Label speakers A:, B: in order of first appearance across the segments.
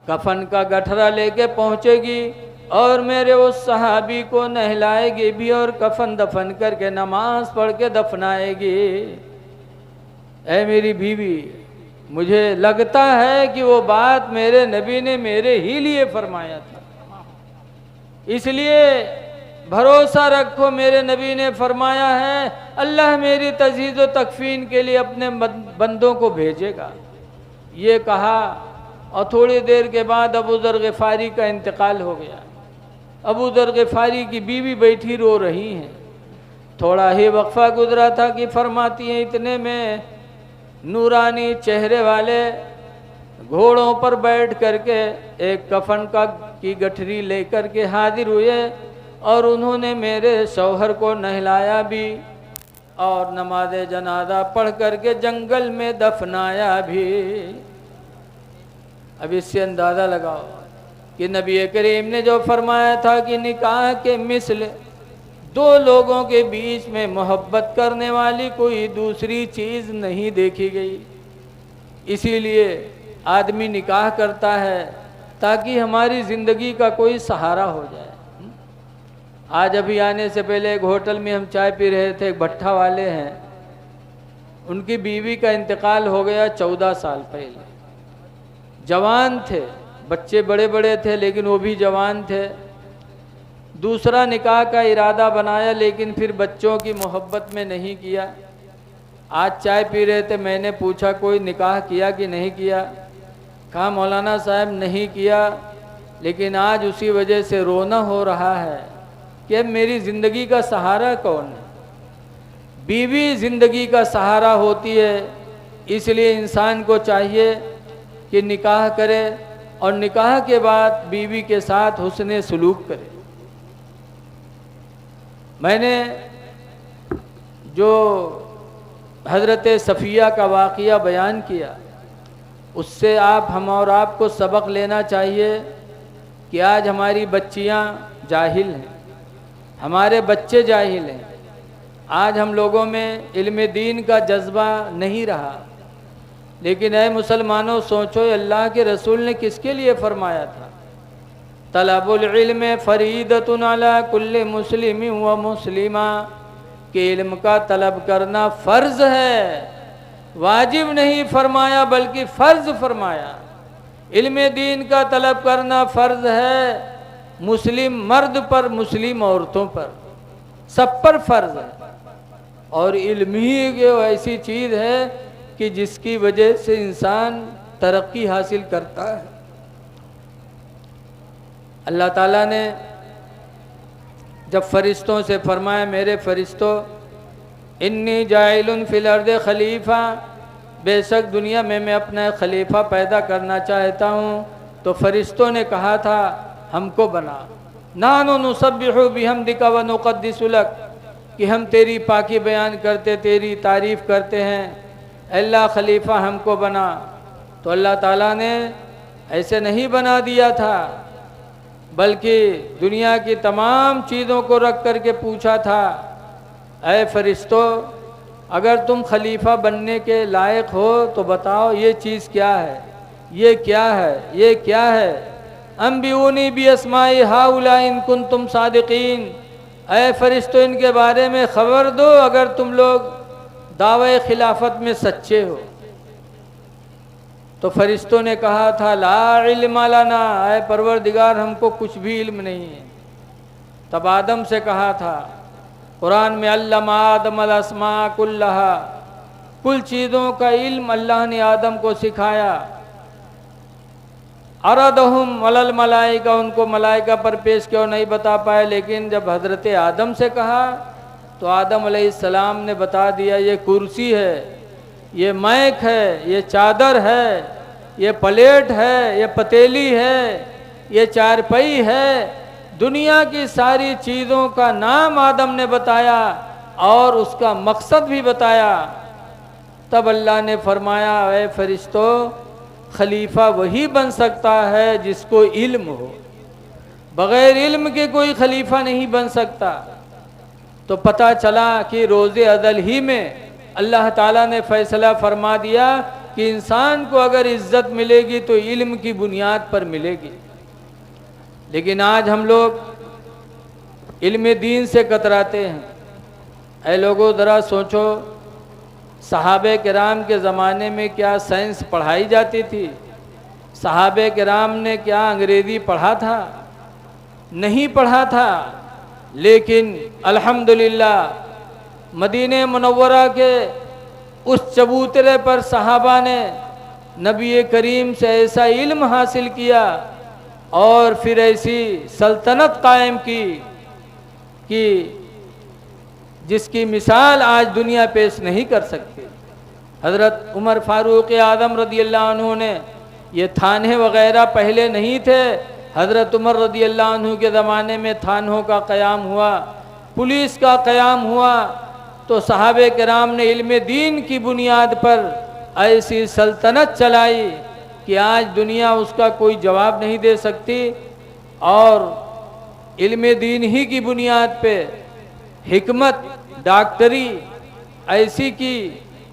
A: कफन का गठरा लेके पहुँचेगी और मेरे उस सहाबी को नहलाएगी भी और कफन दफन करके नमाज पढ़ के दफनाएगी। ऐ मेरी बीवी, मुझे लगता है कि वो बात मेरे नबी ने मेरे ही लिए फरमाया था, इसलिए भरोसा रखो, मेरे नबी ने फरमाया है अल्लाह मेरी तज़हीज़ व तकफ़ीन के लिए अपने बंदों को भेजेगा। ये कहा और थोड़ी देर के बाद अबू ज़र ग़िफ़ारी का इंतकाल हो गया। अबू ज़र ग़िफ़ारी की बीवी बैठी रो रही हैं। थोड़ा ही वक्फ़ा गुजरा था कि फरमाती हैं, इतने में नूरानी चेहरे वाले घोड़ों पर बैठ करके एक कफन की गठरी लेकर के हाजिर हुए और उन्होंने मेरे शौहर को नहलाया भी और नमाज जनाजा पढ़ करके जंगल में दफनाया भी। अब इससे अंदाज़ा लगाओ कि नबी करीम ने जो फरमाया था कि निकाह के मिसल दो लोगों के बीच में मोहब्बत करने वाली कोई दूसरी चीज़ नहीं देखी गई। इसीलिए आदमी निकाह करता है ताकि हमारी ज़िंदगी का कोई सहारा हो जाए। आज अभी आने से पहले एक होटल में हम चाय पी रहे थे, एक भट्ठा वाले हैं, उनकी बीवी का इंतकाल हो गया 14 साल पहले। जवान थे, बच्चे बड़े बड़े थे लेकिन वो भी जवान थे। दूसरा निकाह का इरादा बनाया लेकिन फिर बच्चों की मोहब्बत में नहीं किया। आज चाय पी रहे थे, मैंने पूछा कोई निकाह किया कि नहीं किया? कहा मौलाना साहब नहीं किया, लेकिन आज उसी वजह से रोना हो रहा है कि अब मेरी ज़िंदगी का सहारा कौन है। बीवी ज़िंदगी का सहारा होती है, इसलिए इंसान को चाहिए कि निकाह करे और निकाह के बाद बीवी के साथ हुस्ने सलूक करे। मैंने जो हज़रत सफ़िया का वाक़िया बयान किया, उससे हम और आपको सबक लेना चाहिए कि आज हमारी बच्चियां जाहिल हैं, हमारे बच्चे जाहिल हैं। आज हम लोगों में इल्म दीन का जज्बा नहीं रहा। लेकिन ऐ मुसलमानों, सोचो अल्लाह के रसूल ने किसके लिए फरमाया था? तलबुल इल्म फरीदतुन अला कुल्ले मुस्लिम व मुस्लिमा, कि इल्म का तलब करना फ़र्ज़ है, वाजिब नहीं फरमाया बल्कि फ़र्ज़ फरमाया। इल्म दीन का तलब करना फ़र्ज़ है, मुस्लिम मर्द पर, मुस्लिम औरतों पर, सब पर फ़र्ज़ है। और इल्म ही एक ऐसी चीज़ है कि जिसकी वजह से इंसान तरक्की हासिल करता है। अल्लाह ताला ने जब फ़रिश्तों से फरमाया, मेरे फ़रिश्तों इन्नी जाइलुन फिल अर्द खलीफा, बेशक दुनिया में मैं अपना खलीफा पैदा करना चाहता हूँ, तो फ़रिश्तों ने कहा था हमको बना। नानु नुसब्बिहु बिहम्दिका व नुक़द्दिसु लक, कि हम तेरी पाकी बयान करते, तेरी तारीफ़ करते हैं, अल्लाह खलीफा हमको बना। तो अल्लाह ताला ने ऐसे नहीं बना दिया था, बल्कि दुनिया की तमाम चीज़ों को रख कर के पूछा था, ऐ फरिश्तों, अगर तुम खलीफा बनने के लायक हो तो बताओ ये चीज़ क्या है, ये क्या है, ये क्या है। अम्बिऊनी बि अस्माई हाउला इन कुंतुम सादिकीन, ऐ फरिश्तों इनके बारे में ख़बर दो अगर तुम लोग दावे खिलाफत में सच्चे हो। तो फरिश्तों ने कहा था ला इल्म लना, ऐ परवरदिगार हमको कुछ भी इल्म नहीं है। तब आदम से कहा था, कुरान में अल्लमा आदम अल अस्मा कुल्लहा, कुल चीज़ों का इल्म अल्लाह ने आदम को सिखाया। अरदहुम अलल मलाइका, उनको मलाइका पर पेश क्यों नहीं बता पाए, लेकिन जब हज़रत आदम से कहा तो आदम अलैहिस्सलाम ने बता दिया, ये कुर्सी है, ये मैक है, ये चादर है, ये प्लेट है, ये पतीली है, ये चारपाई है। दुनिया की सारी चीज़ों का नाम आदम ने बताया और उसका मकसद भी बताया। तब अल्लाह ने फरमाया, ऐ फरिश्तों, खलीफा वही बन सकता है जिसको इल्म हो, बग़ैर इल्म के कोई खलीफा नहीं बन सकता। तो पता चला कि रोज़े अदल ही में अल्लाह ताला ने फ़ैसला फरमा दिया कि इंसान को अगर इज्जत मिलेगी तो इल्म की बुनियाद पर मिलेगी। लेकिन आज हम लोग इल्म दीन से कतराते हैं। ऐ लोगों, ज़रा सोचो, सहाबे किराम के ज़माने में क्या साइंस पढ़ाई जाती थी? सहाबे किराम ने क्या अंग्रेज़ी पढ़ा था? नहीं पढ़ा था। लेकिन अल्हम्दुलिल्लाह मदीने मुनव्वरा के उस चबूतरे पर सहाबा ने नबी करीम से ऐसा इल्म हासिल किया और फिर ऐसी सल्तनत कायम की कि जिसकी मिसाल आज दुनिया पेश नहीं कर सकती। हज़रत उमर फ़ारूक आज़म रज़ियल्लाहु अन्हु ने, ये थाने वग़ैरह पहले नहीं थे। हज़रत उमर रज़ियल्लाहु अन्हु के ज़माने में थानों का क़याम हुआ, पुलिस का क़याम हुआ, तो सहाबे किराम ने इल्म दीन की बुनियाद पर ऐसी सल्तनत चलाई कि आज दुनिया उसका कोई जवाब नहीं दे सकती। और इल्म दीन ही की बुनियाद पे हिकमत डॉक्टरी ऐसी की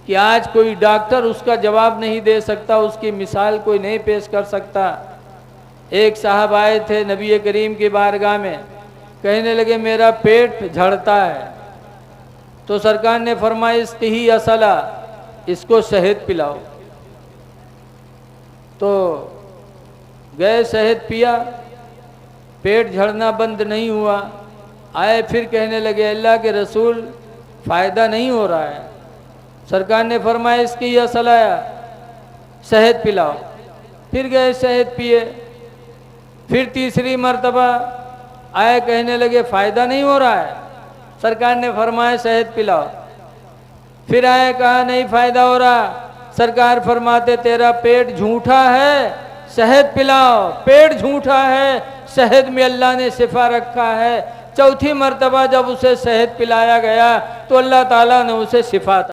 A: कि आज कोई डॉक्टर उसका जवाब नहीं दे सकता, उसकी मिसाल कोई नहीं पेश कर सकता। एक साहब आए थे नबी करीम की बारगाह में, कहने लगे मेरा पेट झड़ता है। तो सरकार ने फरमाया इसकी ही असला, इसको शहद पिलाओ। तो गए, शहद पिया, पेट झड़ना बंद नहीं हुआ। आए फिर कहने लगे अल्लाह के रसूल फ़ायदा नहीं हो रहा है। सरकार ने फरमाया इसकी ही असला, शहद पिलाओ। फिर गए, शहद पिए। फिर तीसरी मर्तबा आए, कहने लगे फ़ायदा नहीं हो रहा है। सरकार ने फरमाया शहद पिलाओ। फिर आए, कहा नहीं फ़ायदा हो रहा। सरकार फरमाते तेरा पेट झूठा है, शहद पिलाओ। पेट झूठा है, शहद में अल्लाह ने शिफा रखा है। चौथी मर्तबा जब उसे शहद पिलाया गया तो अल्लाह ताला ने उसे शिफा